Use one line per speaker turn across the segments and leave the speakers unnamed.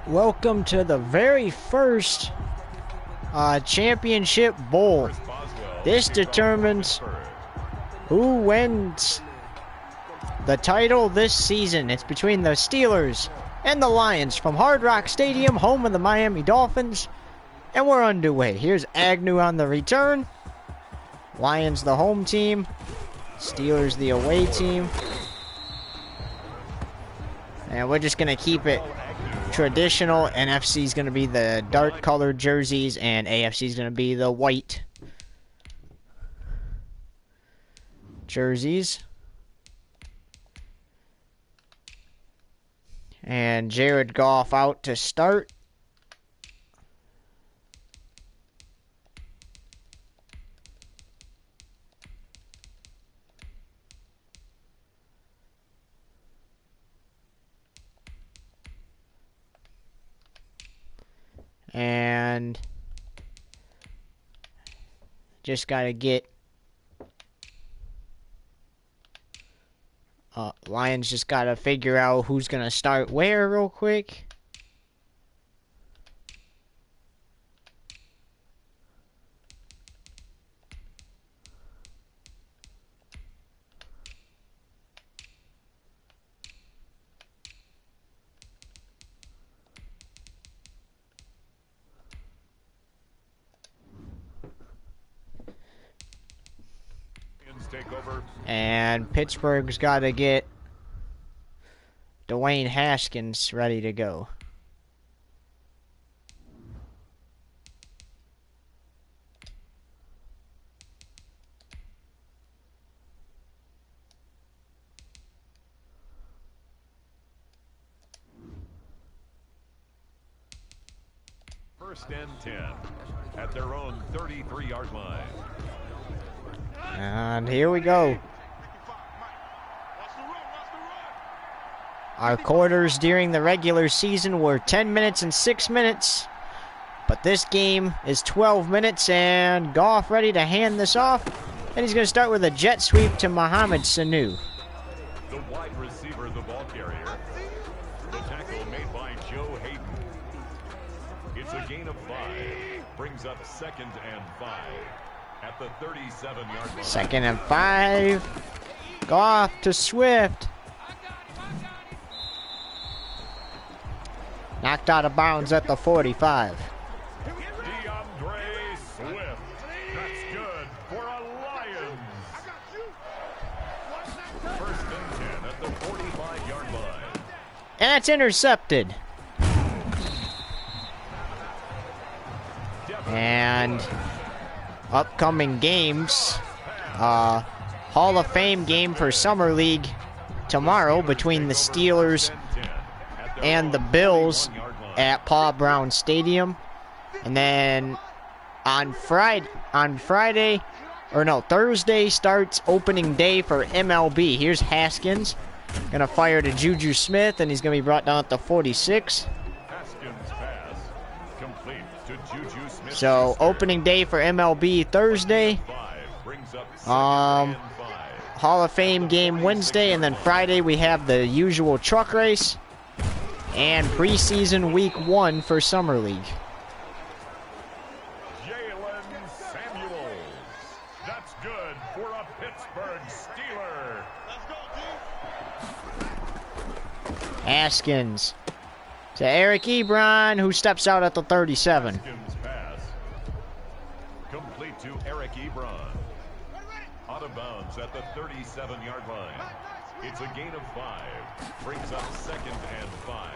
Welcome to the very first championship bowl. This determines who wins the title this season. It's between the Steelers and the Lions from Hard Rock Stadium, home of the Miami Dolphins. And we're underway. Here's Agnew on the return. Lions the home team. Steelers the away team. And we're just going to keep it traditional. NFC is going to be the dark colored jerseys, and AFC is going to be the white jerseys. And Jared Goff out to start. And just got to get Lions just got to figure out who's going to start where real quick. And Pittsburgh's got to get Dwayne Haskins ready to go.
First and 10 at their own 33-yard line.
And here we go. Our quarters during the regular season were 10 minutes and 6 minutes. But this game is 12 minutes, and Goff ready to hand this off. And he's going to start with a jet sweep to Mohamed Sanu.
The wide receiver, the ball carrier. The tackle made by Joe Hayden. It's a gain of 5. Brings up 2nd and 5 at the 37-yard line.
2nd and 5. Goff to Swift. Knocked out of bounds at the 45.
DeAndre Swift. That's good for a Lions. First and 10 at the 45-yard line.
And that's intercepted. And upcoming games, Hall of Fame game for Summer League tomorrow between the Steelers and the Bills at Paul Brown Stadium. And then on Thursday starts opening day for MLB. Here's Haskins, gonna fire to Juju Smith, and he's gonna be brought down at the 46.
Haskins pass complete to Juju Smith.
So opening day for MLB Thursday. Hall of Fame game Wednesday, and then Friday we have the usual truck race and preseason week 1 for Summer League.
Jalen Samuels. That's good for a Pittsburgh Steeler. Let's go, team.
Haskins to Eric Ebron, who steps out at the 37.
Haskins pass complete to Eric Ebron. Out of bounds at the 37-yard line. It's a gain of 5. Brings up 2nd and 5.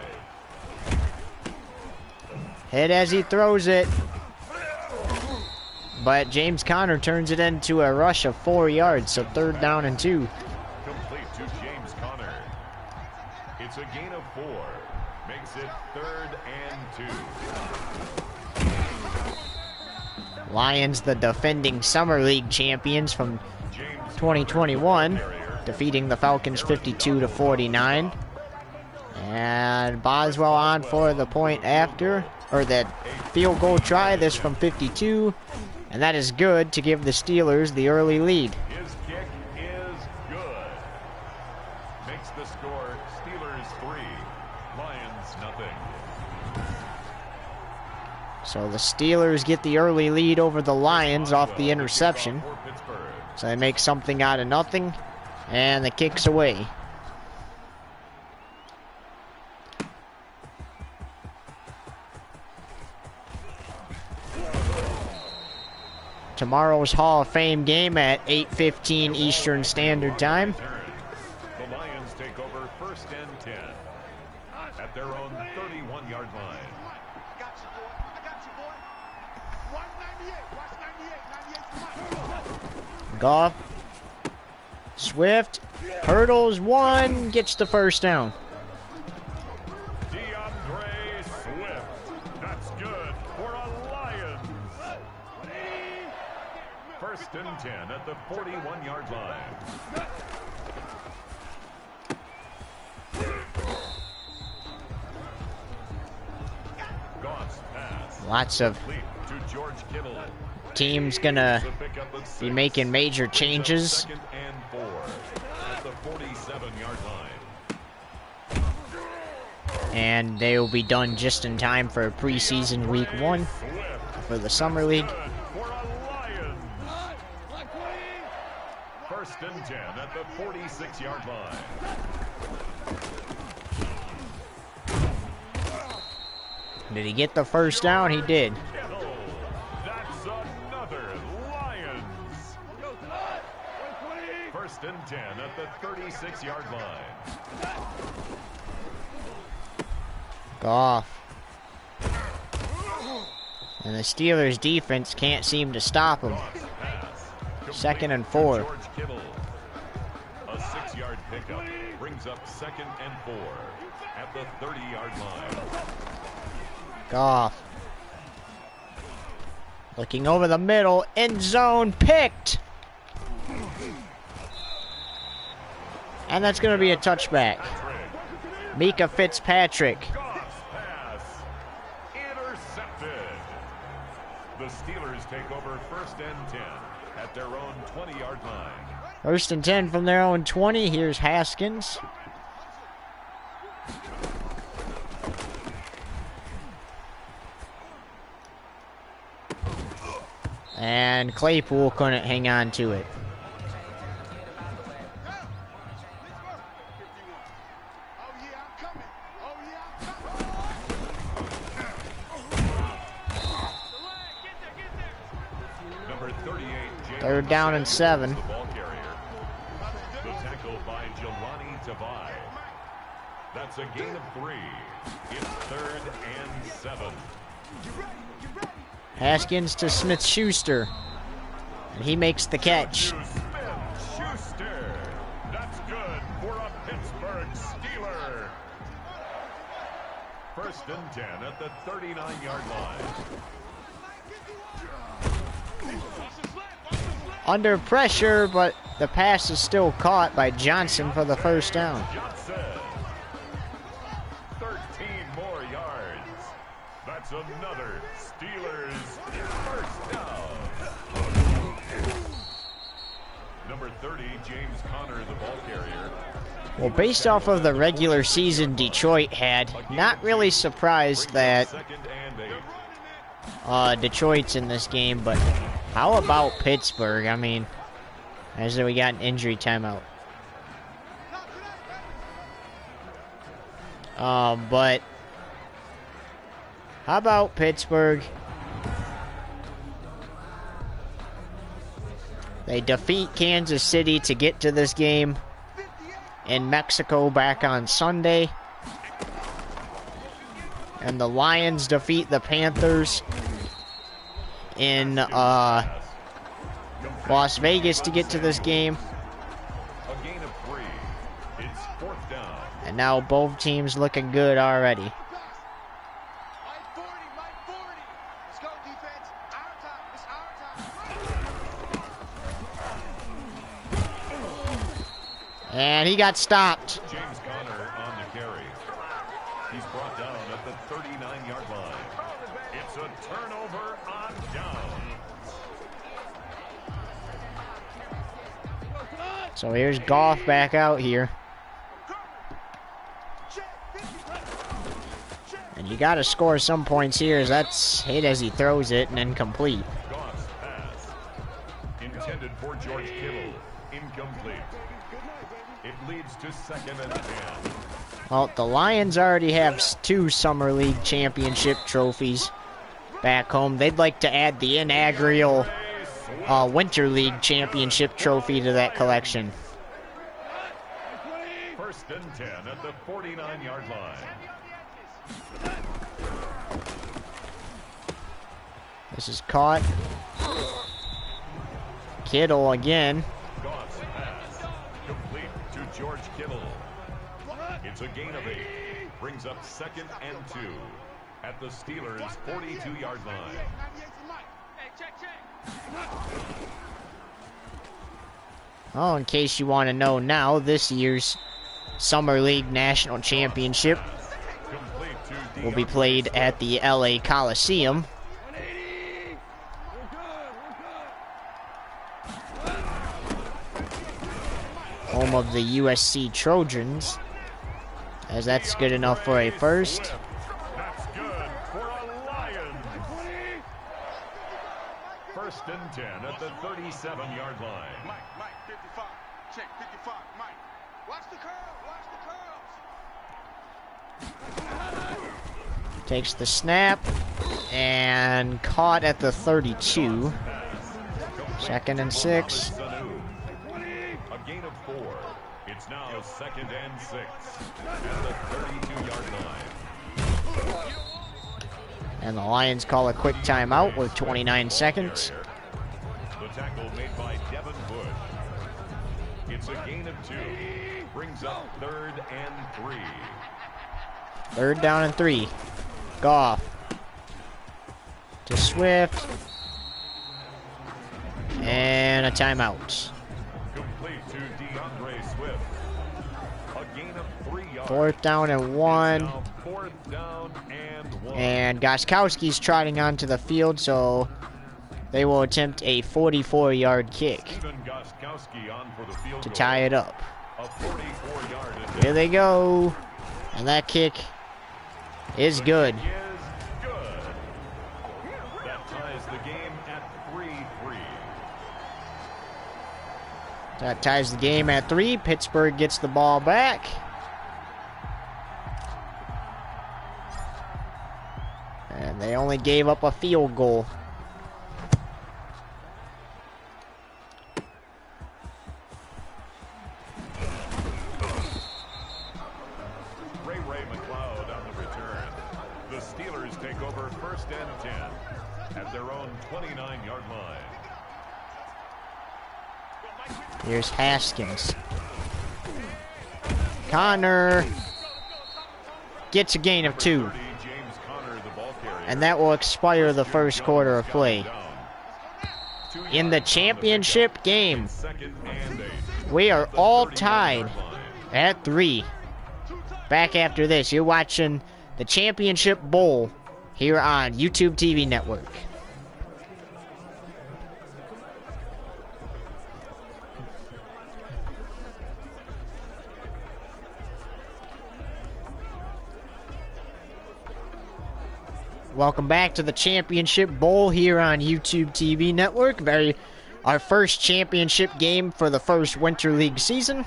Hit as he throws it. But James Conner turns it into a rush of 4 yards, so 3rd down and 2.
Complete to James Conner. It's a gain of 4. Makes it 3rd and 2.
Lions, the defending Summer League champions from 2021, defeating the Falcons 52-49. And Boswell on for the point after, or the field goal try, this from 52. And that is good to give the Steelers the early lead.
His kick is good. Makes the score Steelers 3, Lions nothing.
So the Steelers get the early lead over the Lions off the interception. So they make something out of nothing, and the kick's away. Tomorrow's Hall of Fame game at 8:15 Eastern Standard Time.
The Lions take over 1st and 10 at their own 31-yard line.
Goff, Swift, hurdles one, gets the first down.
Swift, that's good for a Lions. 1st and 10 at the 41-yard line. Goff's pass.
Lots of
To George Kittle.
teams gonna be making major changes.
2nd and 4 at the 47-yard line.
And they will be done just in time for preseason week 1 for the Summer League.
For a Lions. 1st and 10 at the 46-yard line.
Did he get the first down? He did.
That's another Lions. 1st and 10 at the 36-yard line.
Goff. And the Steelers defense can't seem to stop him. 2nd and 4.
George Kittle. A 6-yard pickup brings up 2nd and 4 at the 30-yard line.
Goff. Looking over the middle, end zone picked. And that's going to be a touchback. Mika Fitzpatrick.
Goff's pass intercepted. The Steelers take over 1st and 10 at their own 20-yard line.
1st and 10 from their own 20. Here's Haskins. And Claypool couldn't hang on to it.
Number 38,
3rd down and 7.
the ball carrier. The tackle by Jelani Tavai. That's a gain of 3. It's 3rd and 7.
Haskins to Smith-Schuster. And he makes the catch.
Smith-Schuster. That's good for a Pittsburgh Steeler. 1st and 10 at the 39-yard line.
Under pressure, but the pass is still caught by Johnson for the first down.
Johnson. 13 more yards. That's another Steelers first down. Number 30, James Conner, the ball carrier.
Well, based off of the regular season Detroit had, not really surprised that
2nd and 8.
Detroit's in this game, but how about Pittsburgh? I mean, as we got an injury timeout. But how about Pittsburgh? They defeat Kansas City to get to this game in Mexico back on Sunday. And the Lions defeat the Panthers in Las Vegas to get to this game.
A gain of 3. It's 4th down.
And now both teams looking good already. And he got stopped.
James Conner on the carry. He's brought down at the 39-yard line. It's a turnover on down.
So here's Goff back out here. And You got to score some points here, as that's hit as he throws it and incomplete.
Goss pass. Intended for George Kittle. Incomplete. It leads to 2nd and 10.
Well, the Lions already have 2 Summer League championship trophies back home. They'd like to add the inaugural Winter League championship trophy to that collection.
1st and 10 at the 49-yard line.
This is caught. Kittle again.
Goss pass. Complete to George Kittle. It's a gain of 8. Brings up 2nd and 2 at the Steelers' 42-yard line.
Oh, in case you want to know now, this year's Summer League National Championship will be played at the LA Coliseum. Home of the USC Trojans, as that's good enough for a first.
That's good for a Lion. 1st and 10 at the 37-yard line.
Mike, 55. Check 55. Mike, watch the curl. Watch the curls.
Takes the snap and caught at the 32. 2nd and 6.
A gain of 4. It's now 2nd and 6 at the 32-yard line.
And the Lions call a quick timeout with 29 seconds.
The tackle made by Devin Bush. It's a gain of 2. Brings up 3rd and 3.
3rd down and 3. Goff to Swift. And a timeout.
Complete to DeAndre Swift. A gain of 3 yards.
4th down and 1.
Now 4th down and 1.
And Gostkowski's trotting onto the field, so they will attempt a 44-yard kick
Steven Gostkowski on for the field
to
goal.
tie it up.
A 44-yard attempt.
Here they go. And that kick is good.
Is good. That ties the game at 3-3.
That ties the game at 3. Pittsburgh gets the ball back. And they only gave up a field goal.
Ray McLeod on the return. The Steelers take over 1st and 10 at their own 29-yard line.
Here's Haskins. Connor gets a gain of 2.
James Conner, the ball carrier.
And that will expire the first quarter of play. In the championship game,
2nd and 8.
we are all tied at 3. Back after this, you're watching the Championship Bowl here on YouTube TV Network. Welcome back to the Championship Bowl here on YouTube TV Network. Our first championship game for the first Winter League season.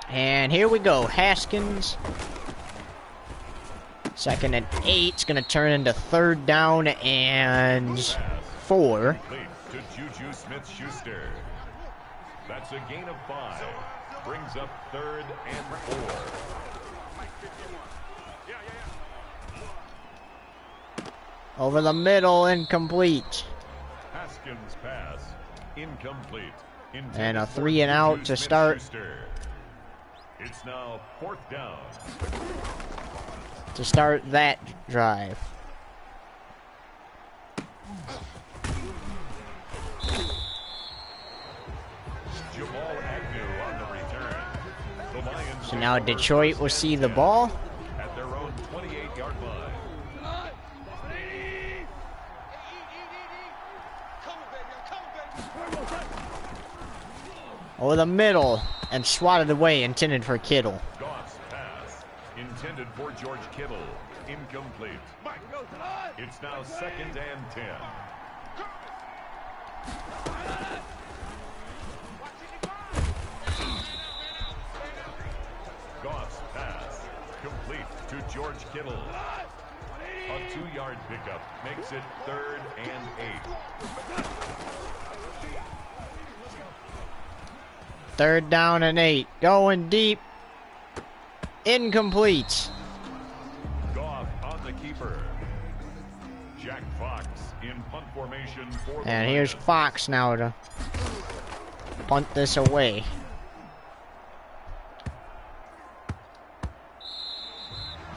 And here we go. Haskins. 2nd and 8. It's going to turn into 3rd down and 4.
To Juju Smith-Schuster. That's a gain of 5. Brings up 3rd and 4.
Over the middle, incomplete.
Haskins pass. Incomplete.
And a 3 and out to start.
It's now 4th down.
To start that drive.
Jamal Agnew on the return. The Lions
So now Detroit will see the ball.
at their own 28-yard line.
Over the middle and swatted away, intended for Kittle.
Goss pass. Intended for George Kittle. incomplete. It's now 2nd and 10. Goff's pass complete to George Kittle. A 2-yard pickup makes it 3rd and 8.
3rd down and 8. Going deep. Incomplete.
Goff on the keeper. Jack Fox in punt formation for the
And here's
Lions.
Fox now to punt this away.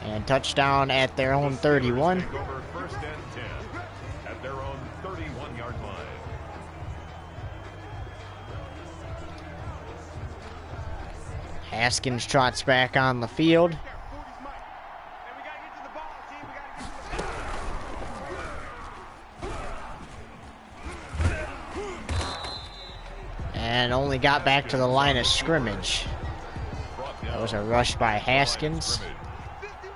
And touchdown at their own 31.
Take over 1st and 10 at their own 31-yard line.
Haskins trots back on the field. And only got back to the line of scrimmage. That was a rush by Haskins.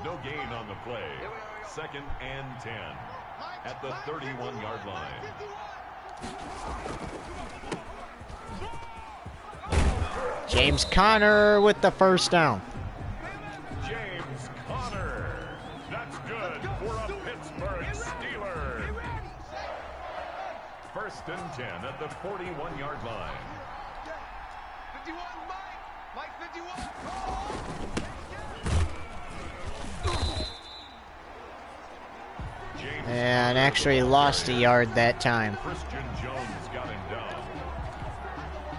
No gain on the play. 2nd and 10 at the 31-yard line.
James Conner with the 1st down.
James Conner. That's good for a Pittsburgh Steeler. 1st and 10 at the 41-yard line.
51, Mike 51.
James
And actually lost a yard that time.
Christian Jones got him down.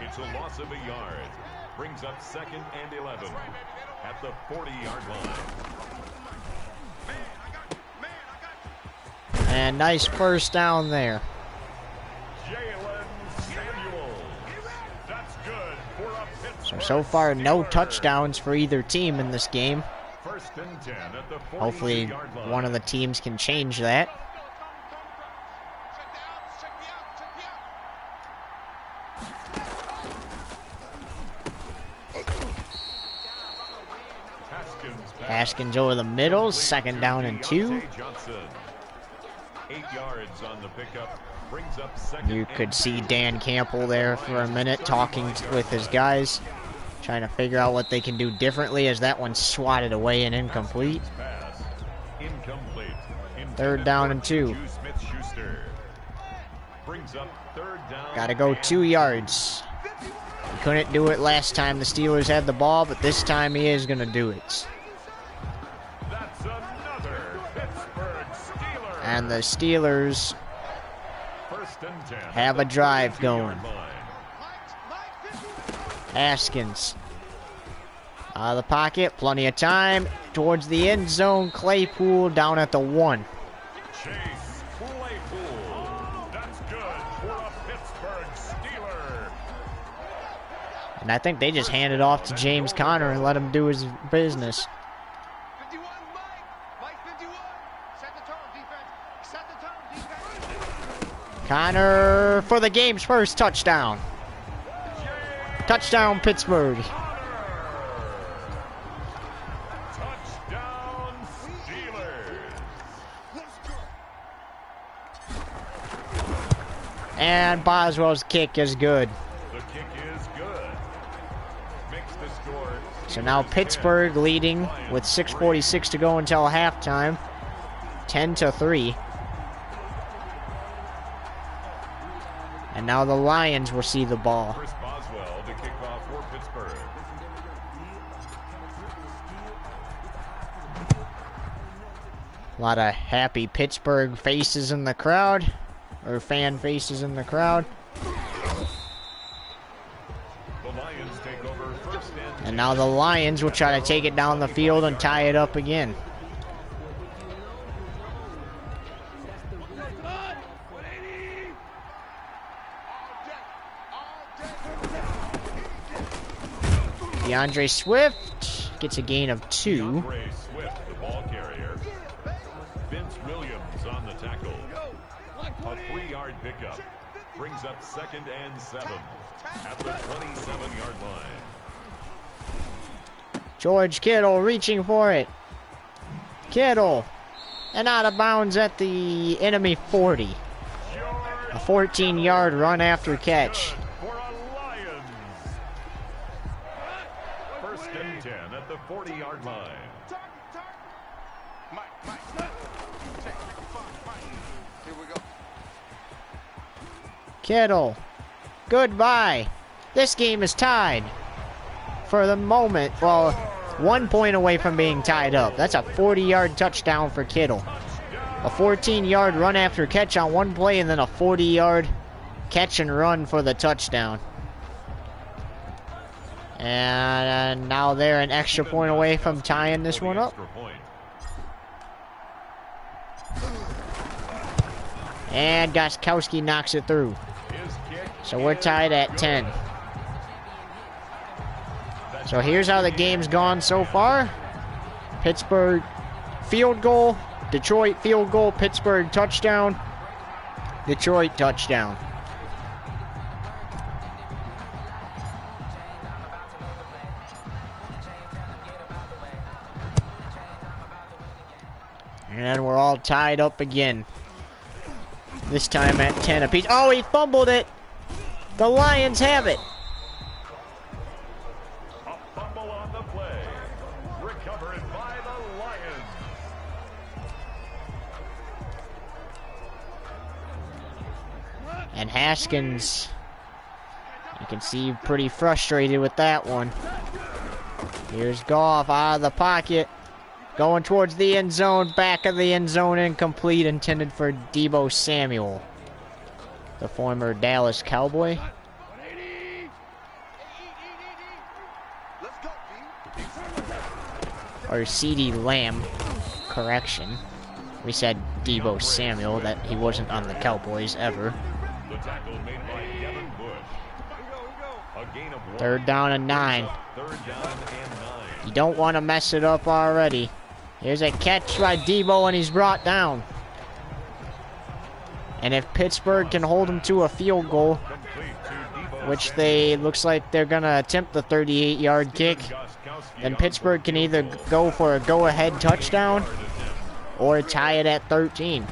It's a loss of a yard. Brings up 2nd and 11 at the 40-yard line.
And nice 1st down there.
Jalen Samuels. That's good for a Pittsburgh
So far, no
Steelers.
touchdowns for either team in this game.
1st and 10 at the 40-yard
Hopefully,
line.
one of the teams can change that. Haskins over the middle, 2nd down and 2.
Johnson. 8 yards on the pickup. Brings up 2nd
You
and
could
2.
see Dan Campbell there for a minute talking with his guys, trying to figure out what they can do differently as that one's swatted away and incomplete.
Pass. Incomplete.
3rd down and 2.
Juice Smith-Schuster. Brings up 3rd down.
Gotta go
and
2 yards. He couldn't do it last time the Steelers had the ball, but this time he is gonna do it.
That's another Pittsburgh Steeler.
And the Steelers
1st and 10
have a drive going.
line.
Haskins out of the pocket, plenty of time towards the end zone. Claypool down at the 1.
Chase Claypool. That's good for a Pittsburgh Steeler.
And I think they just handed off to James Conner and let him do his business.
51, Mike 51. Set the tone, defense. Set the tone, defense.
Conner for the game's 1st touchdown. Touchdown, Pittsburgh.
Touchdown Steelers.
And Boswell's kick is good.
The kick is good. Makes the score.
So now Pittsburgh leading with 6:46 to go until halftime. 10-3. And now the Lions will see the ball.
Chris Boswell to kick off for Pittsburgh.
A lot of happy Pittsburgh faces in the crowd, or fan faces in the crowd.
The Lions take over 1st and
And now the Lions will try to take it down the field and tie it up again. DeAndre Swift gets a gain of 2.
DeAndre Swift, the ball carrier. Vince Williams on the tackle. A 3-yard pickup. Brings up 2nd and 7 at the 27-yard line.
George Kittle reaching for it. Kittle and out of bounds at the enemy 40. A 14-yard run after catch.
For a Lions. First and 10 at the 40-yard line.
Here we go.
Kittle. Goodbye. This game is tied. For the moment, well, 1 point away from being tied up. That's a 40-yard touchdown for Kittle. A 14-yard run after catch on one play, and then a 40-yard catch and run for the touchdown. And now they're an extra point away from tying this one up. And Gostkowski knocks it through. So we're tied at 10. So here's how the game's gone so far. Pittsburgh field goal, Detroit field goal, Pittsburgh touchdown, Detroit touchdown. And we're all tied up again. This time at 10 apiece. Oh, he fumbled it. The Lions have it.
A fumble on the play. Recovered by the Lions.
And Haskins, you can see, pretty frustrated with that one. Here's Goff out of the pocket. Going towards the end zone, back of the end zone, incomplete, intended for Deebo Samuel, the former Dallas Cowboy. Or CeeDee Lamb, correction. We said Deebo Samuel, that he wasn't on the Cowboys ever.
The tackle made by Devin Bush. A gain of 1.
Third down and 9.
Third down and 9.
You don't want to mess it up already. Here's a catch by Deebo, and he's brought down. And if Pittsburgh can hold him to a field goal, which looks like they're going to attempt the 38-yard kick, then Pittsburgh can either go for a go-ahead touchdown or tie it at 13.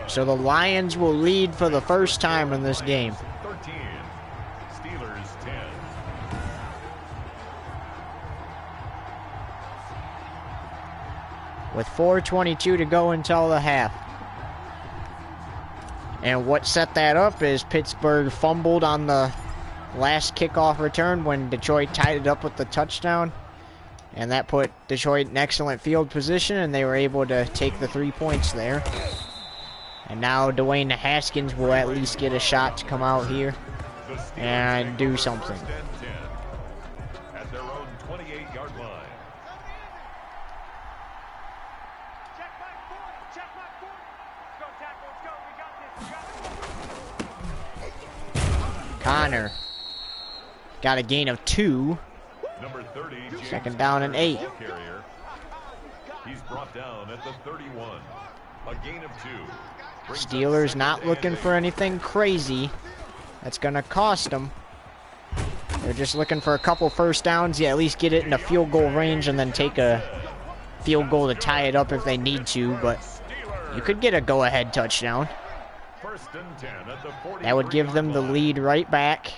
So the Lions will lead for the first time in this game.
13. Steelers 10.
With 4:22 to go until the half. And what set that up is Pittsburgh fumbled on the last kickoff return when Detroit tied it up with the touchdown. And that put Detroit in excellent field position, and they were able to take the 3 points there. And now Dwayne Haskins will at least get a shot to come out here and do something.
First and 10 at their own 28-yard line.
Connor got a gain of 2.
Number 30,
Second down and 8.
carrier. He's brought down at the 31. A gain of 2. Brings up
Steelers
second
not
and
looking
8.
for anything crazy that's going to cost them. They're just looking for a couple first downs. You at least get it in a field goal range and then take a field goal to tie it up if they need to. But you could get a go-ahead touchdown.
First and 10 at the 40.
That would give them the lead right back.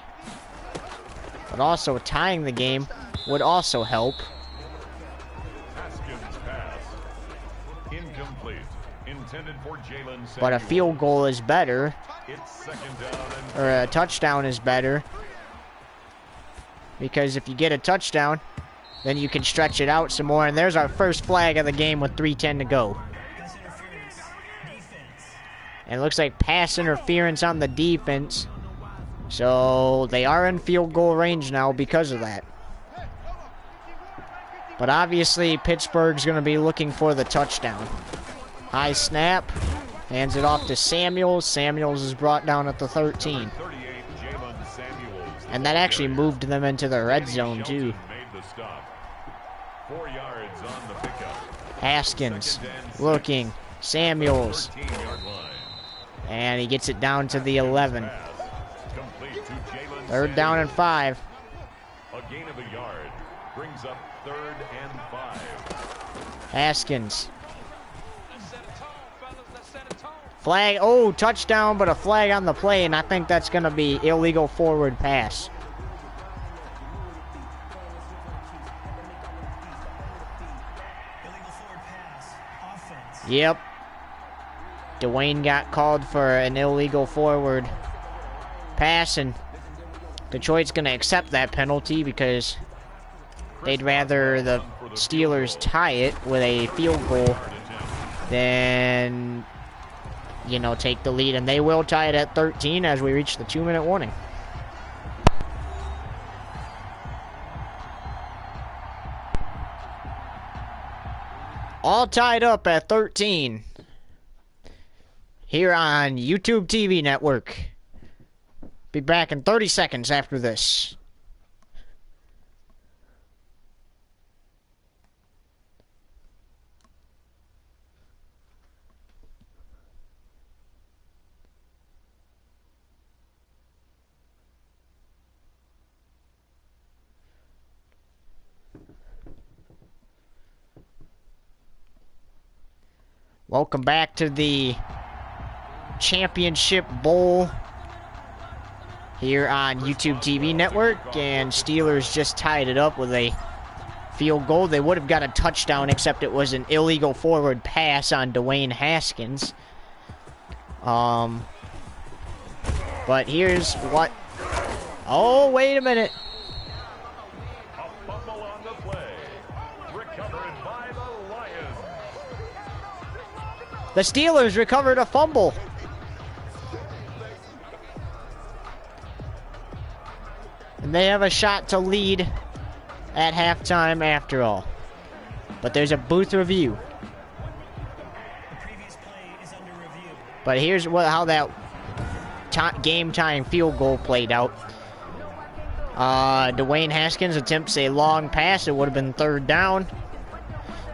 But also tying the game would also help.
Haskins pass. Incomplete. Intended for Jalen
But a
Samuel.
field goal is better,
It's second down and
or a touchdown is better. Because if you get a touchdown, then you can stretch it out some more. And there's our first flag of the game with 3:10 to go. And it looks like pass interference on the defense. So they are in field goal range now because of that. But obviously Pittsburgh's going to be looking for the touchdown. High snap. Hands it off to Samuels. Samuels is brought down at the 13.
38, Jalen Samuels.
And that actually moved them into the red zone too.
Made the stop. 4 yards on the pickup.
Haskins looking. Samuels.
13-yard line.
And he gets it down to the 11.
Complete to Jalen
Third down and 5.
A gain of a yard brings up 3rd and 5.
Haskins. Flag, oh, touchdown, but a flag on the play, and I think that's going to be illegal forward pass.
Illegal forward pass. Offense.
Yep. Dwayne got called for an illegal forward pass, and Detroit's going to accept that penalty because they'd rather the Steelers tie it with a field goal than, you know, take the lead. And they will tie it at 13 as we reach the 2-minute warning. All tied up at 13 here on YouTube TV network. Be back in 30 seconds after this. Welcome back to the Championship Bowl here on YouTube TV network, and Steelers just tied it up with a field goal. They would have got a touchdown, except it was an illegal forward pass on Dwayne Haskins. But here's what... Oh, wait a minute.
A fumble on the play. Recovered by the Lions.
The Steelers recovered a fumble. And they have a shot to lead at halftime after all. But there's a booth review.
The previous play is under review.
But here's how that game-tying field goal played out. Dwayne Haskins attempts a long pass. It would have been third down.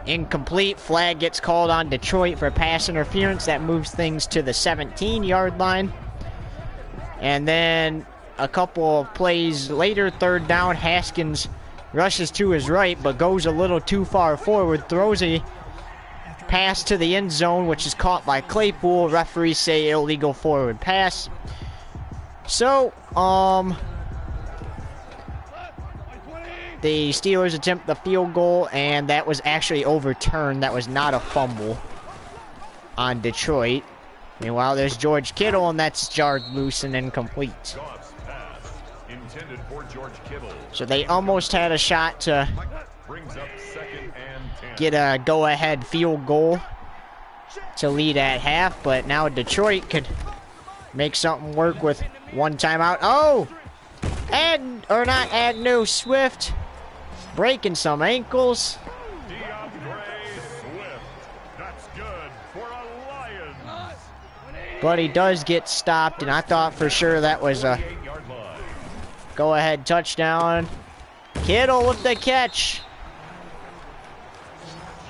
Incomplete. Flag gets called on Detroit for pass interference. That moves things to the 17-yard line. And then a couple of plays later, third down, Haskins rushes to his right but goes a little too far forward, throws a pass to the end zone, which is caught by Claypool. Referees say illegal forward pass. So, the Steelers attempt the field goal, and that was actually overturned. That was not a fumble on Detroit. Meanwhile, there's George Kittle, and that's jarred loose and incomplete.
Intended for George Kittle.
So they almost had a shot to
Brings up 2nd and 10.
get a go-ahead field goal to lead at half, but now Detroit could make something work with one timeout. Oh! Swift breaking some ankles.
DeAndre Swift. That's good for a Lions.
But he does get stopped, and I thought for sure that was a
8-yard line.
go-ahead touchdown. Kittle with the catch.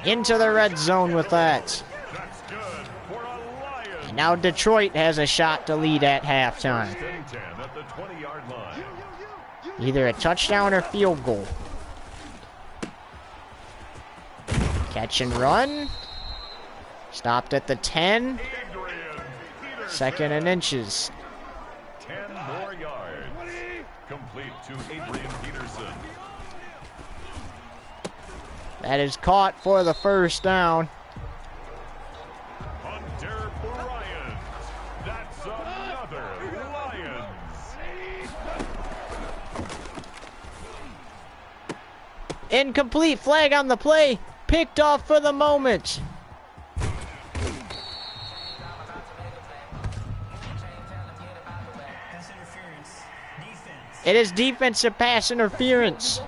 Into the red zone with that.
That's good for a Lions.
And now Detroit has a shot to lead at halftime.
10 at the 20-yard line.
Either a touchdown or field goal. Catch and run. Stopped at the 10. Second and inches.
10 more yards. Complete to Adrian Peterson.
That is caught for the first down.
Hunter Bryant. That's another Lions.
Incomplete. Flag on the play. Picked off for the moment.
Pass interference. Defense.
It is defensive pass interference.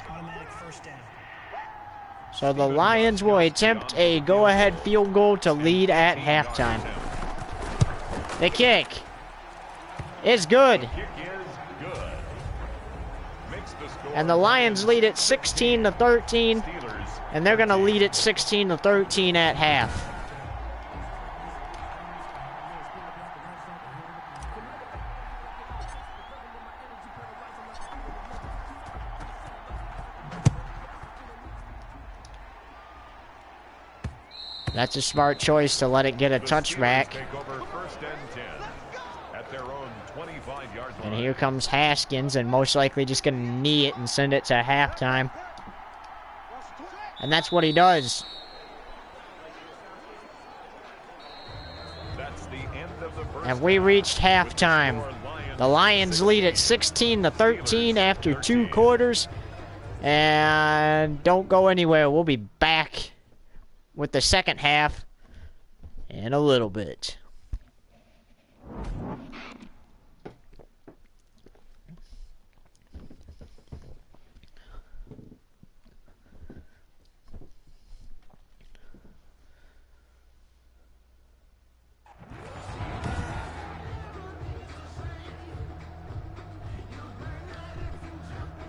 Automatic first down.
So the Lions will attempt a go-ahead field goal to lead at halftime. The kick is good.
Kick is good. Makes the score.
And the Lions lead it 16-13.
Steelers.
And they're going to lead it 16-13 at half. That's a smart choice to let it get a touchback.
Take over 1st and 10 at their own 25-yard line.
And here comes Haskins, and most likely just going to knee it and send it to halftime. And that's what he does.
That's the end of the first
And we reached halftime. The Lions lead at 16-13 after 2 quarters. And don't go anywhere. We'll be back with the second half in a little bit.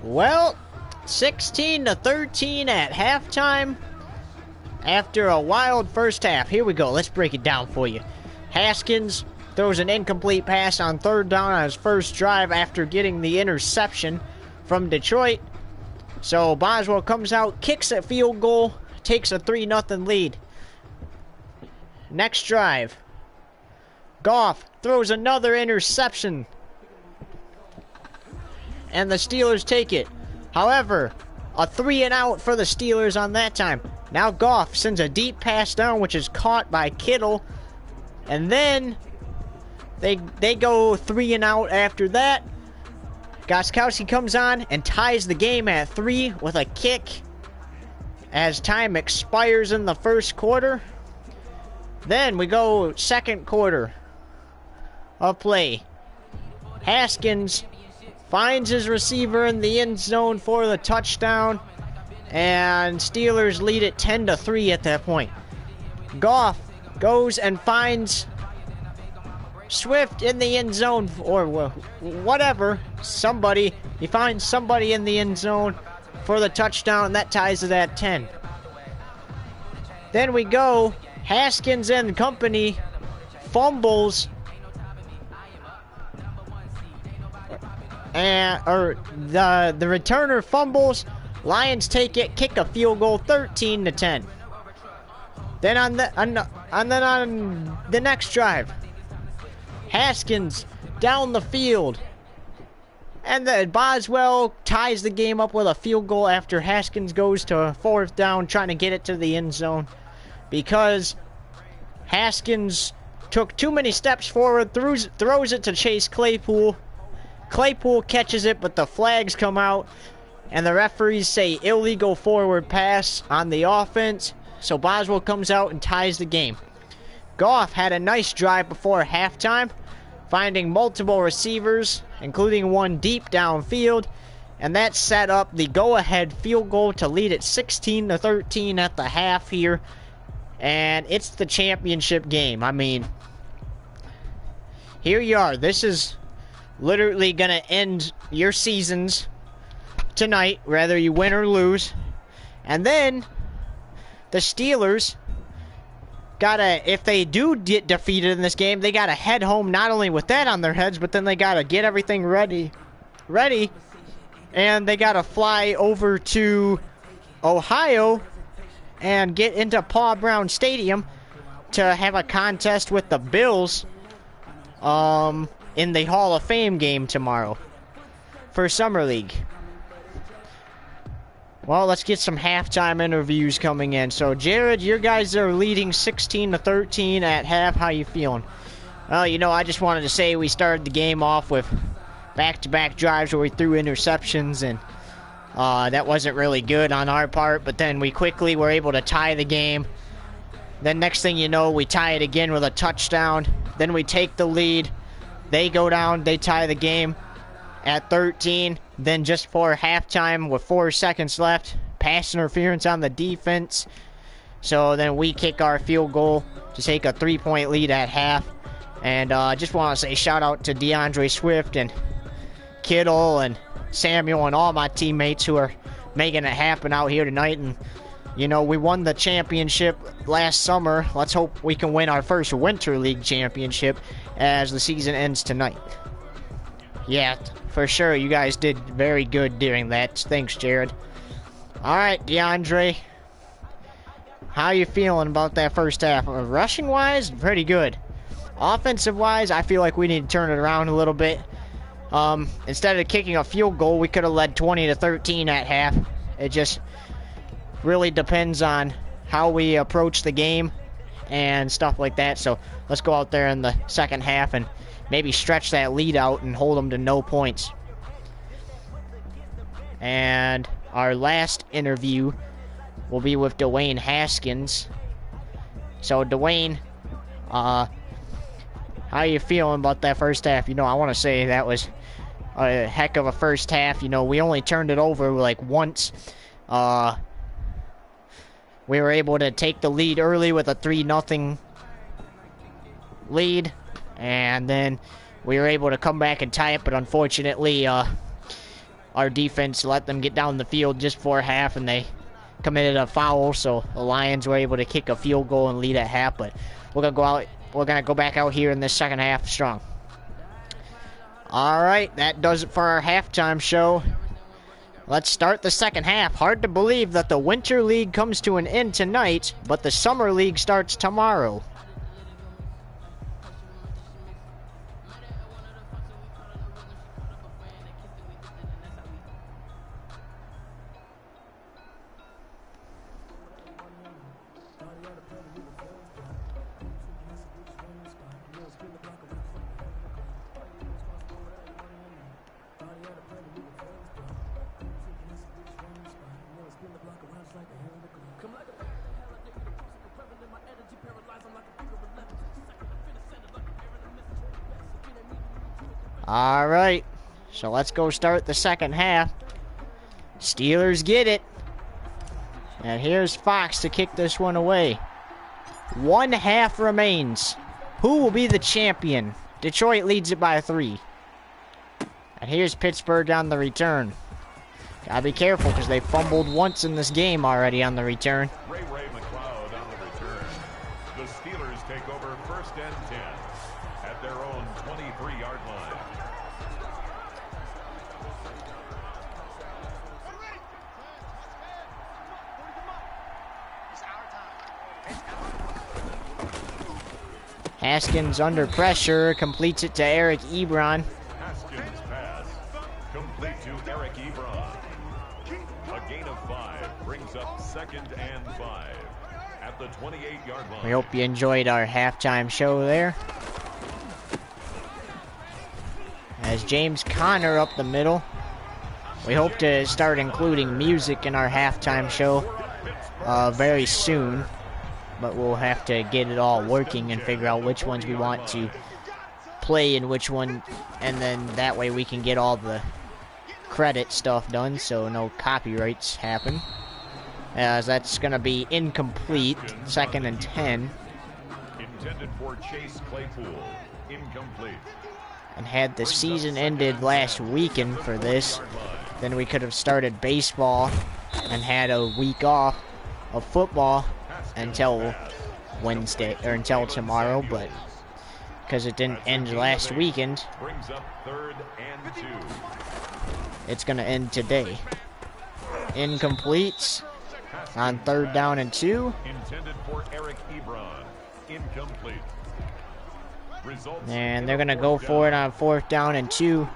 Well, 16-13 at halftime after a wild first half. Here we go. Let's break it down for you. Haskins throws an incomplete pass on 3rd down on his first drive after getting the interception from Detroit. So Boswell comes out, kicks a field goal, takes a 3-0 lead. Next drive, Goff throws another interception, and the Steelers take it. However, a 3-and-out for the Steelers on that time. Now Goff sends a deep pass down, which is caught by Kittle. And then they go 3-and-out after that. Gostkowski comes on and ties the game at 3 with a kick as time expires in the first quarter. Then we go second quarter of play. Haskins finds his receiver in the end zone for the touchdown, and Steelers lead it 10-3 at that point. Goff goes and finds Swift in the end zone, or whatever, somebody. He finds somebody in the end zone for the touchdown, and that ties it at 10. Then we go, Haskins and company fumbles, and the returner fumbles. Lions take it, kick a field goal, 13-10. Then on the next drive, Haskins down the field, and then Boswell ties the game up with a field goal after Haskins goes to 4th down trying to get it to the end zone because Haskins took too many steps forward, throws it to Chase Claypool. Claypool catches it, but the flags come out, and the referees say illegal forward pass on the offense, so Boswell comes out and ties the game. Goff had a nice drive before halftime, finding multiple receivers, including one deep downfield, and that set up the go-ahead field goal to lead it 16-13 at the half here, and it's the championship game. I mean, here you are. This is literally going to end your seasons tonight, whether you win or lose. And then the Steelers gotta, if they do get defeated in this game, they gotta head home not only with that on their heads, but then they gotta get everything ready, and they gotta fly over to Ohio and get into Paul Brown Stadium to have a contest with the Bills in the Hall of Fame game tomorrow for Summer League. Well, let's get some halftime interviews coming in. So, Jared, your guys are leading 16-13 at half. How you feeling? Well, you know, I just wanted to say we started the game off with back-to-back drives where we threw interceptions, and that wasn't really good on our part, but then we quickly were able to tie the game. Then next thing you know, we tie it again with a touchdown. Then we take the lead. They go down, they tie the game at 13. Then just for halftime with 4 seconds left, pass interference on the defense. So then we kick our field goal to take a 3-point lead at half. And I just want to say shout out to DeAndre Swift and Kittle and Samuel and all my teammates who are making it happen out here tonight. And, you know, we won the championship last summer. Let's hope we can win our first Winter League championship as the season ends tonight. Yeah, for sure. You guys did very good during that. Thanks, Jared. All right, DeAndre. how you feeling about that first half? Rushing-wise, pretty good. Offensive-wise, I feel like we need to turn it around a little bit. Instead of kicking a field goal, we could have led 20-13 at half. It just really depends on how we approach the game and stuff like that. So let's go out there in the second half and maybe stretch that lead out and hold them to no points. And our last interview will be with Dwayne Haskins. So Dwayne, how you feeling about that first half? You know, I want to say that was a heck of a first half. You know, we only turned it over like once. We were able to take the lead early with a 3-0 lead, and then we were able to come back and tie it, but unfortunately our defense let them get down the field just before half, and they committed a foul, so the Lions were able to kick a field goal and lead at half. But we're gonna go back out here in this second half strong. All right, that does it for our halftime show. Let's start the second half. Hard to believe that the Winter League comes to an end tonight, but the Summer League starts tomorrow. All right, so let's go start the second half. Steelers get it. And here's Fox to kick this one away. 1 half remains. Who will be the champion? Detroit leads it by 3. And here's Pittsburgh on the return. Gotta be careful because they fumbled once in this game already on the return.
Ray McLeod on the return. The Steelers take over 1st and 10 at their own 23-yard line.
Haskins under pressure, completes it to Eric Ebron.
Haskins pass, complete to Eric Ebron. A gain of 5 brings up 2nd and 5 at the 28-yard line.
We hope you enjoyed our halftime show there. As James Conner up the middle. We hope to start including music in our halftime show very soon. But we'll have to get it all working and figure out which ones we want to play and which one, and then that way we can get all the credit stuff done so no copyrights happen. As that's going to be incomplete, 2nd and 10.
Intended for Chase Claypool, incomplete.
And had the season ended last weekend for this, then we could have started baseball and had a week off of football until Wednesday, or until tomorrow, but because it didn't end last weekend,
Brings up 3rd and 2.
it's going to end today. Incomplete on 3rd down and 2.
Intended for Eric Ebron, incomplete. Results
And they're going to go for it on 4th down and 2.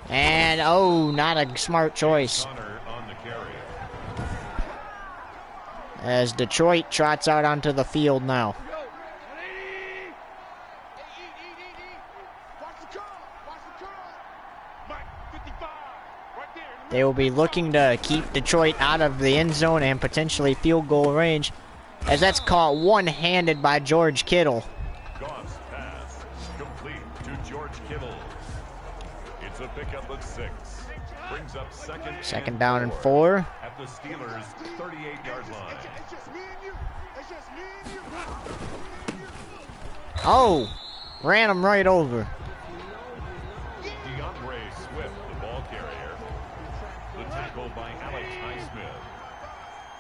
And, oh, not a smart choice.
Connor on the carry.
As Detroit trots out onto the field now. They will be looking to keep Detroit out of the end zone and potentially field goal range, as that's caught one-handed by George Kittle.
Goff's pass, complete to George Kittle. It's a pickup of 6. Brings up 2nd
down and 4.
At the Steelers' 38-yard line.
Oh, ran him right over.
DeAndre Swift, the ball carrier. The tackle by Alex Highsmith.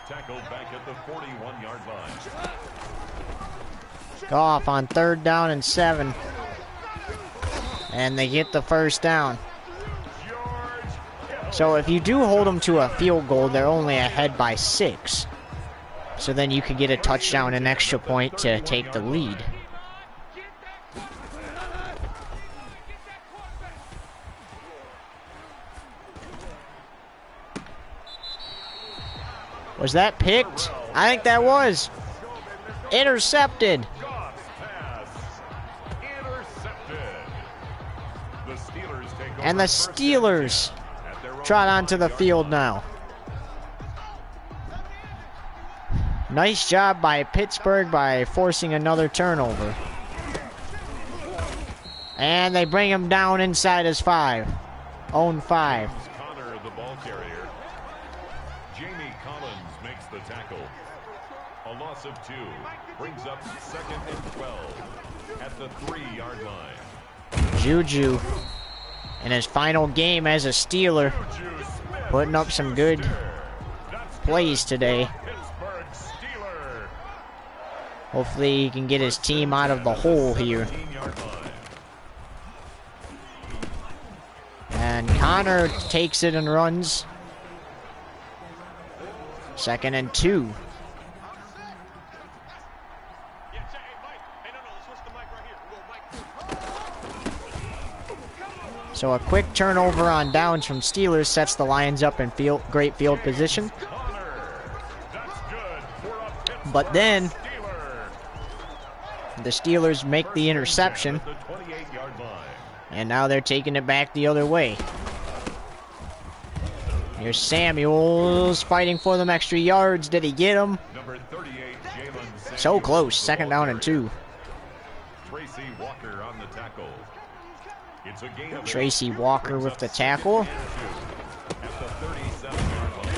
Tackled back at the 41-yard line.
Goff on 3rd down and 7. And they get the 1st down. So if you do hold them to a field goal, they're only ahead by 6. So then you could get a touchdown and extra point to take the lead. Was that picked? I think that was. Intercepted. And the Steelers trot onto the field now. Nice job by Pittsburgh by forcing another turnover. And they bring him down inside his 5. Own 5.
Connor, the ball carrier. Jamie Collins makes the tackle. A loss of 2 brings up 2nd and 12 at the 3-yard line.
Juju in his final game as a Steeler, putting up some good plays today. Hopefully he can get his team out of the hole here. And Connor takes it and runs. 2nd and 2. So a quick turnover on downs from Steelers sets the Lions up in great field position. But then the Steelers make the interception. And now they're taking it back the other way. Here's Samuels fighting for them extra yards. Did he get them? So close. 2nd down and 2.
Tracy Walker on the tackle.
Tracy Walker with the tackle.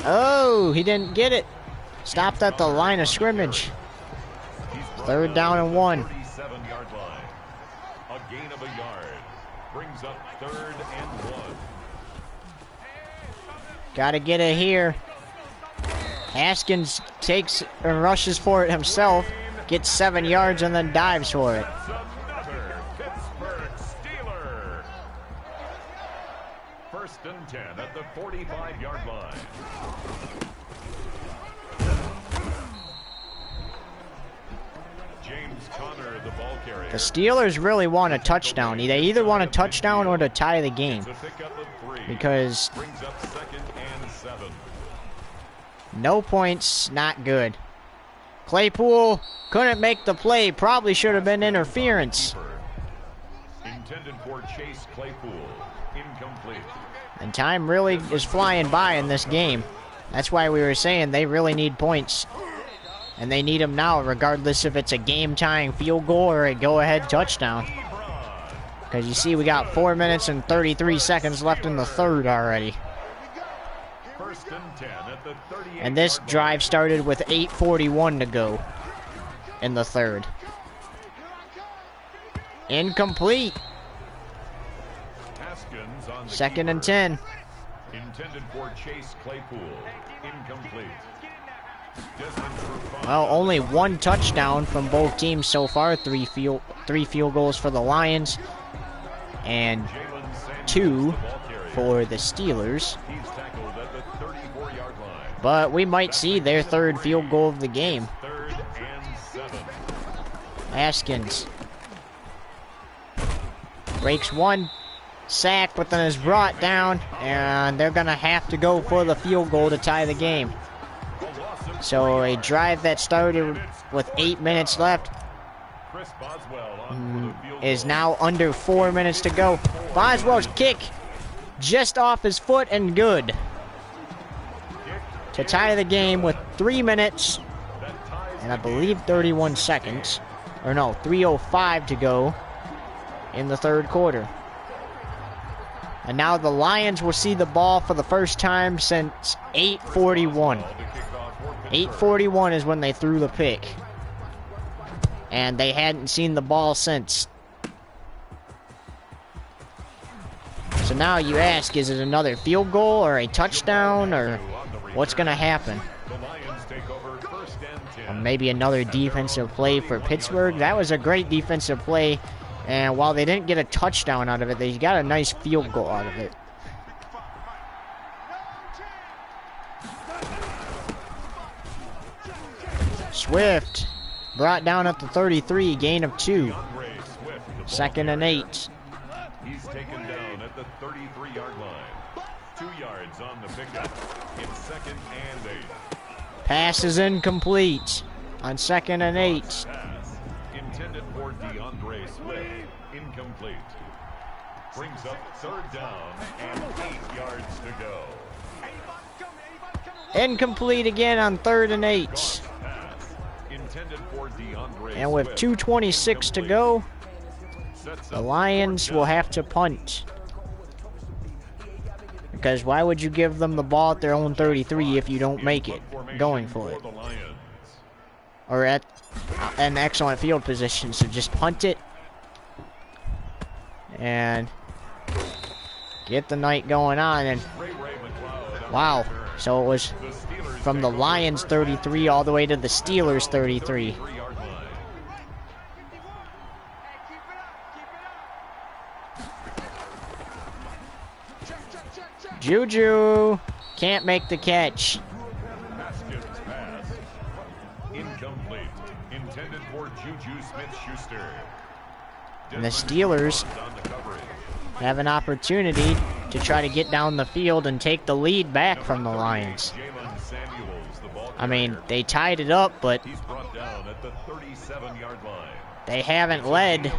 Oh, he didn't get it. Stopped at the line of scrimmage. 3rd down and 1.
A gain of a yard. Brings up 3rd and 1.
Gotta get it here. Haskins takes and rushes for it himself. Gets 7 yards and then dives for it.
Another Pittsburgh Steeler. 1st and 10 at the 45-yard line. James Conner, the ball carrier.
The Steelers really want a touchdown. They either want a touchdown or to tie the game. Because
Brings up 2nd and 7.
no points, not good. Claypool couldn't make the play. Probably should have been interference.
Intended for Chase Claypool. Incomplete.
And time really is flying by in this game. That's why we were saying they really need points. And they need them now, regardless if it's a game-tying field goal or a go-ahead touchdown. Because you see, we got 4 minutes and 33 seconds left in the 3rd already.
1st and 10 at the 38.
And this drive started with 8:41 to go in the 3rd. Incomplete.
Haskins on the
2nd and
keeper.
10.
Intended for Chase Claypool. Incomplete.
Well, only 1 touchdown from both teams so far. 3 field goals for the Lions. And 2 for the Steelers.
He's tackled at the 34-yard line.
But we might see their 3rd field goal of the game.
3rd and 7.
Haskins breaks 1 sack, but then is brought down, and they're going to have to go for the field goal to tie the game. So a drive that started with 8 minutes left
Chris Boswell on for the field
is
goal.
now under 4 minutes to go. Boswell's kick just off his foot and good to tie the game with 3 minutes and I believe 31 seconds. Or no, 3:05 to go in the 3rd quarter. And now the Lions will see the ball for the first time since 8:41. 8:41 is when they threw the pick. And they hadn't seen the ball since. So now you ask, is it another field goal or a touchdown or what's going to happen?
The Lions take over 1st and 10.
Or maybe another defensive play for Pittsburgh. That was a great defensive play. And while they didn't get a touchdown out of it, they got a nice field goal out of it. Swift brought down at the 33, gain of 2. Second and 8.
He's taken down at the 33-yard line. 2 yards on the pickup. It's second and 8.
Pass is incomplete on second and 8.
Pass intended for DeAndre Swift. Incomplete. Brings up third down and 8 yards to go.
Incomplete again on third and 8.
Pass intended for DeAndre
And with
Swift.
2:26 to go, the Lions will have to punt. Because why would you give them the ball at their own 33 if you don't make it going for it? Or at an excellent field position, so just punt it and get the night going on. And wow, so it was from the Lions 33 all the way to the Steelers 33. Juju can't make the catch.
Haskins pass. Incomplete. Intended for Juju Smith-Schuster.
And the Steelers have an opportunity to try to get down the field and take the lead back from the Lions. I mean, they tied it up, but
He's brought down at the 37-yard line.
they haven't led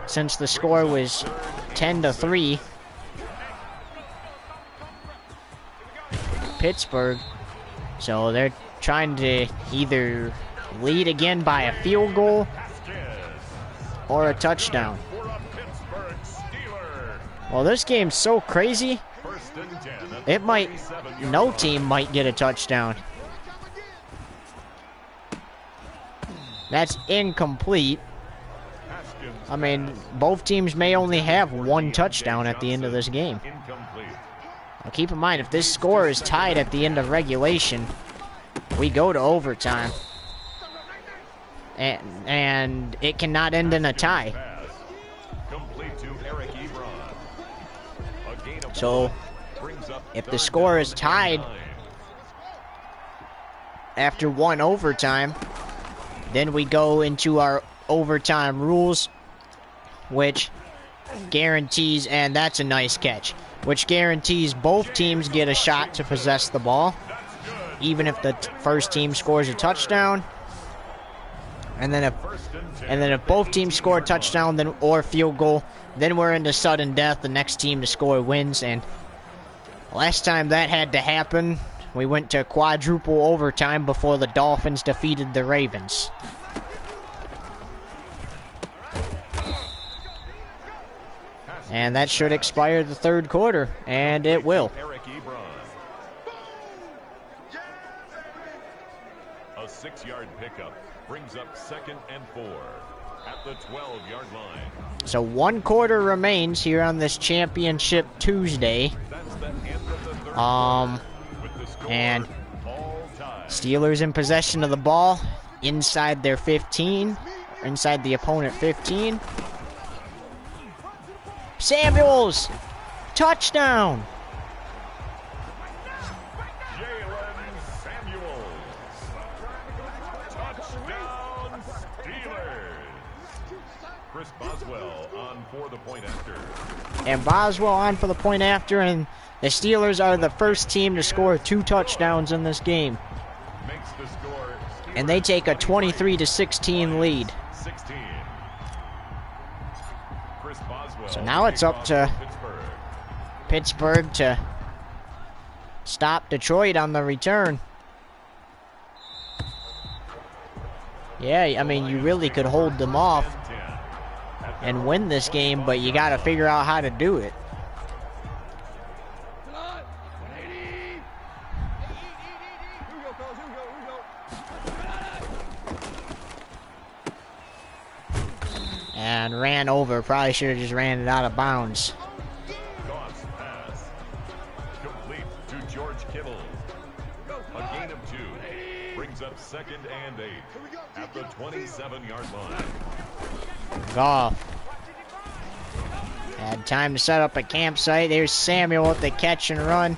since the score was 10-3. Pittsburgh. So they're trying to either lead again by a field goal or a touchdown. Well, this game's so crazy, it might, no team might get a touchdown. That's incomplete. I mean, both teams may only have one touchdown at the end of this game. Now keep in mind, if this score is tied at the end of regulation, we go to overtime. And it cannot end in a tie. So, if the score is tied after one overtime, then we go into our overtime rules, which guarantees, and that's a nice catch, which guarantees both teams get a shot to possess the ball, even if the first team scores a touchdown. And then if both teams score a touchdown or field goal, then we're into sudden death. The next team to score wins. And last time that had to happen, we went to quadruple overtime before the Dolphins defeated the Ravens. And that should expire the third quarter, and it will.
A 6-yard pickup brings up second and 4 at the 12-yard line.
So 1 quarter remains here on this championship Tuesday.
That's the end of the third with the score
And
all tied.
Steelers in possession of the ball inside their 15, inside the opponent 15. Samuels, touchdown.
Jalen Samuels. Touchdown Steelers. Chris Boswell on for the point after.
And Boswell on for the point after, and the Steelers are the first team to score 2 touchdowns in this game.
Makes the score
And they take a 23-16 lead.
16. Chris Boswell.
So now it's up to Pittsburgh to stop Detroit on the return. Yeah, I mean, you really could hold them off and win this game, but you got to figure out how to do it. And ran over. Probably should have just ran it out of bounds.
Goss pass. Complete to George Kittle. A gain of 2. Brings up second and 8 at the 27-yard line.
Goff had time to set up a campsite. There's Samuel with the catch and run.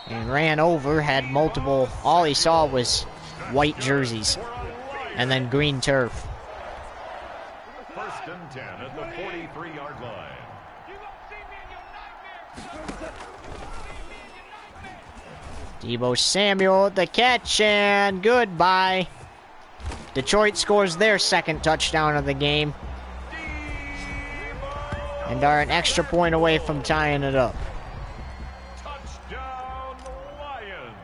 And ran over. Had multiple. All he saw was white jerseys. and then green turf.
First and 10 at the 43-yard line.
Deebo Samuel, the catch, and goodbye. Detroit scores their second touchdown of the game and are an extra point away from tying it up.
Touchdown, Lions.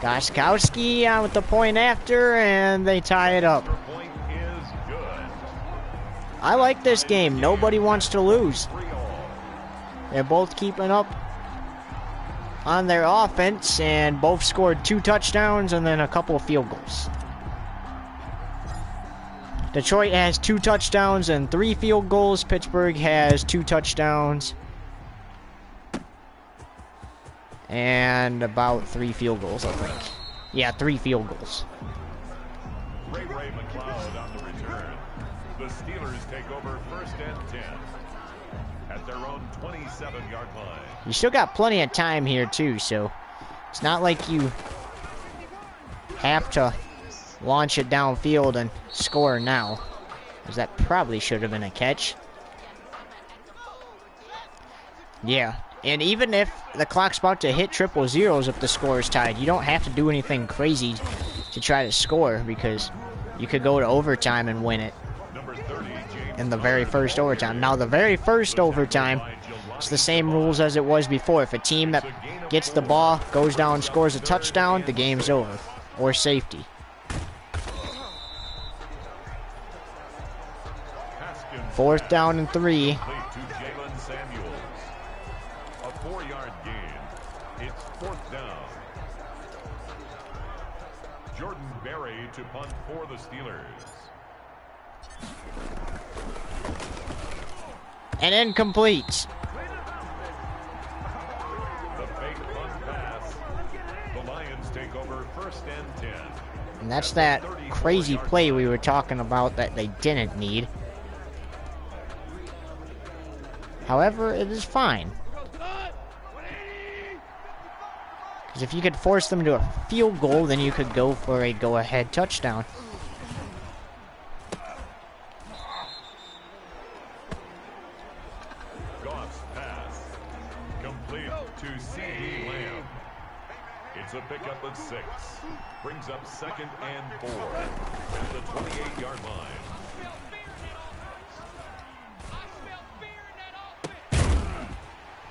Goskowski out with the point after, and they tie it up.
Point is good.
I like this game. Nobody wants to lose.
3-all.
They're both keeping up on their offense, and both scored 2 touchdowns and then a couple of field goals. Detroit has 2 touchdowns and 3 field goals. Pittsburgh has 2 touchdowns and about 3 field goals, I think. Yeah, 3 field goals.
Ray McLeod on the return. The Steelers take over first and 10 at their own 27-yard line.
You still got plenty of time here, too, so it's not like you have to launch it downfield and score now, because that probably should have been a catch. Yeah, and even if the clock's about to hit triple zeros, if the score is tied, you don't have to do anything crazy to try to score, because you could go to overtime and win it in the very first overtime. Now, the very first overtime, it's the same rules as it was before. If a team that gets the ball, goes down, scores a touchdown, the game's over, or safety. Fourth down and 3.
To Jalen Samuels. A 4-yard gain. It's 4th down. Jordan Berry to punt for the Steelers.
And incomplete.
The fake punt pass. The Lions take over first and 10.
And that's that crazy play we were talking about that they didn't need. However, it is fine. Because if you could force them to a field goal, then you could go for a go-ahead touchdown.
Goff's pass. Complete to C.D. Lamb. It's a pickup of 6. Brings up 2nd and 4 at the 28-yard line.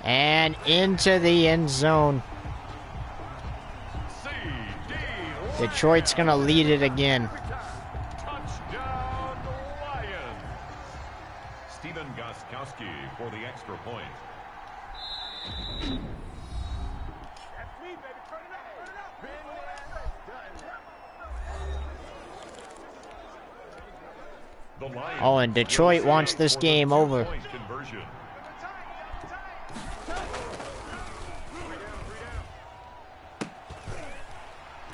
And into the end zone. Detroit's going to lead it again.
Touchdown, Lions. Stephen Goskowski for the extra point.
Oh, and Detroit wants this game over.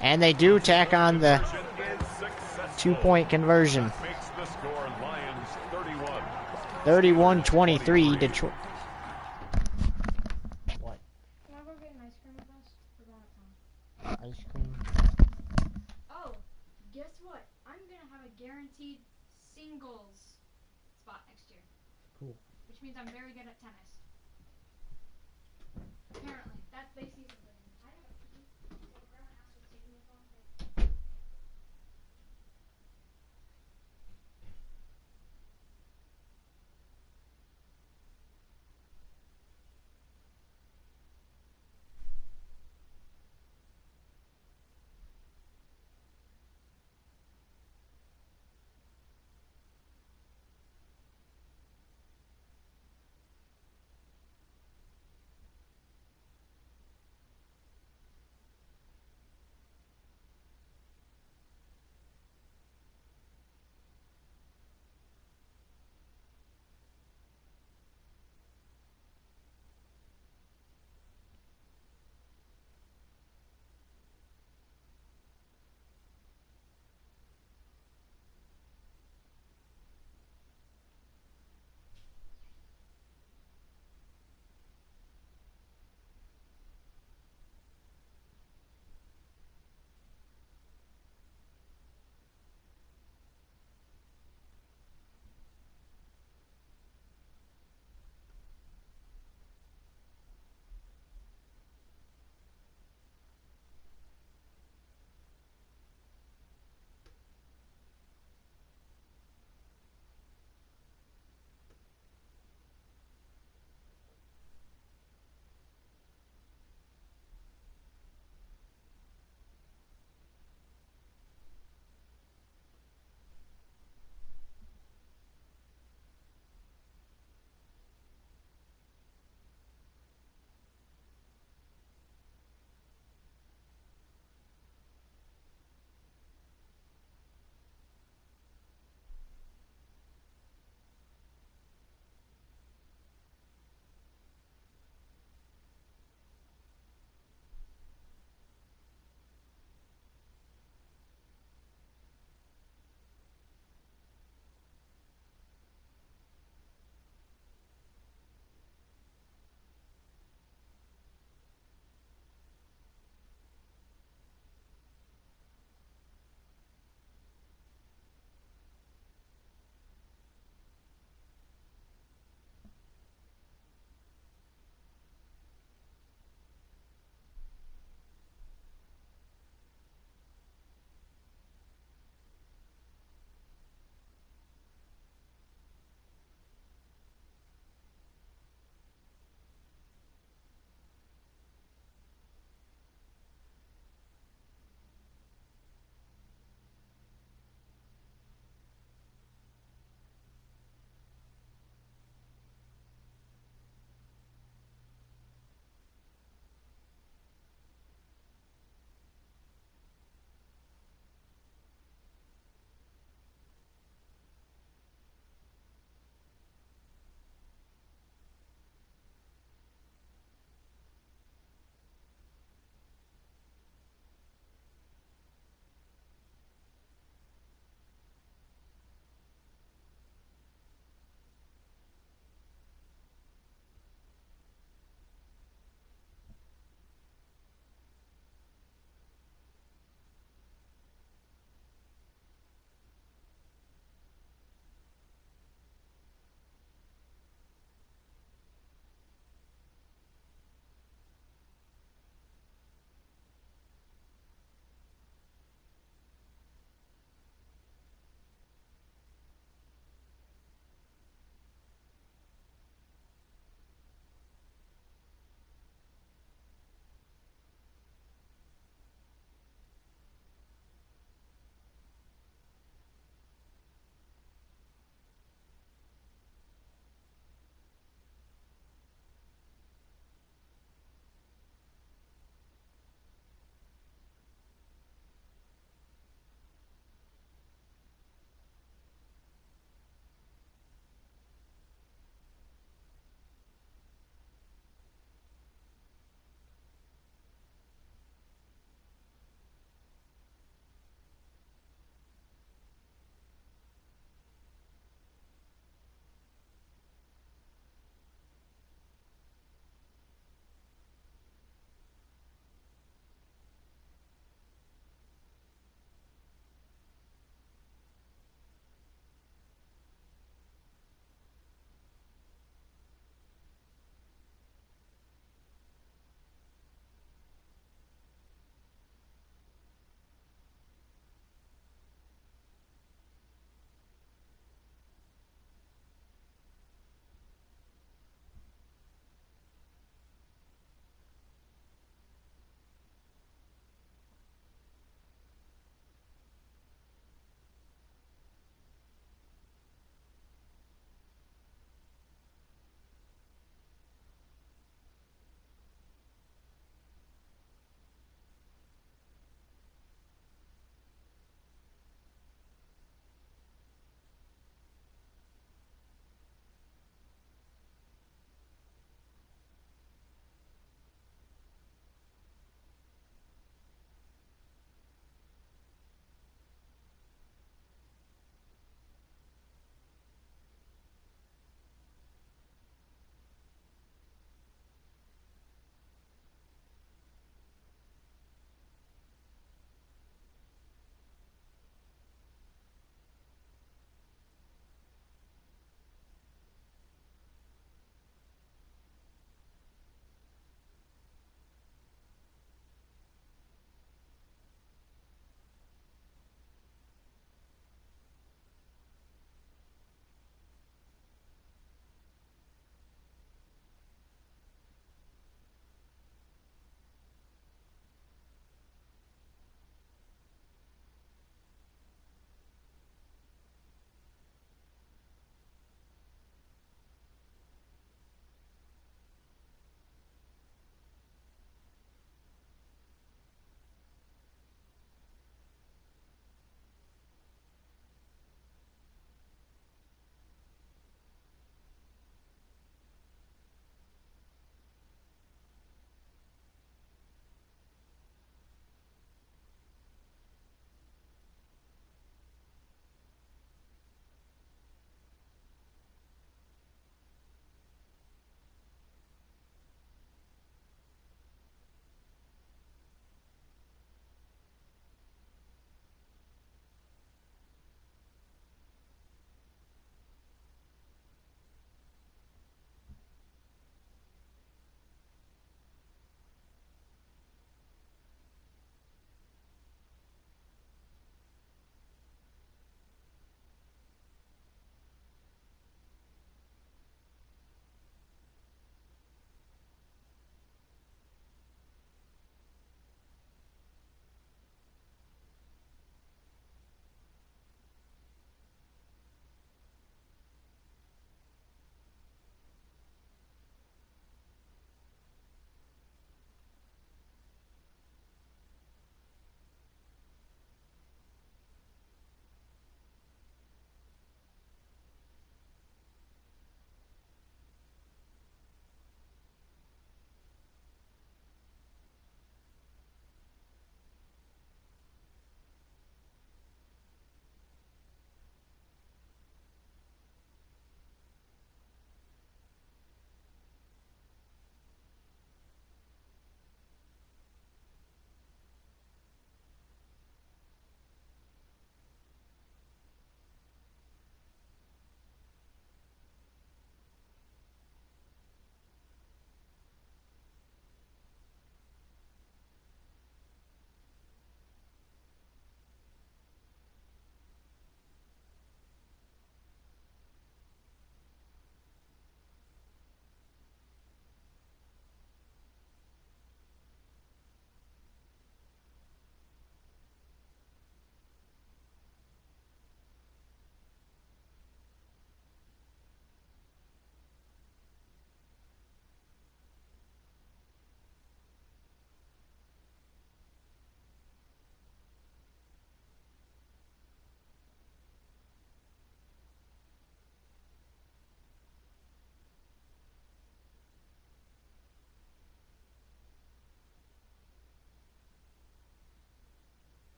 And they do tack on the 2-point conversion. 31-23, Detroit. What?
Can I go get an ice cream with us? We're going uptown.
Ice cream?
Oh, guess what? I'm going to have a guaranteed singles spot next year.
Cool.
Which means I'm very good at tennis. Apparently. They see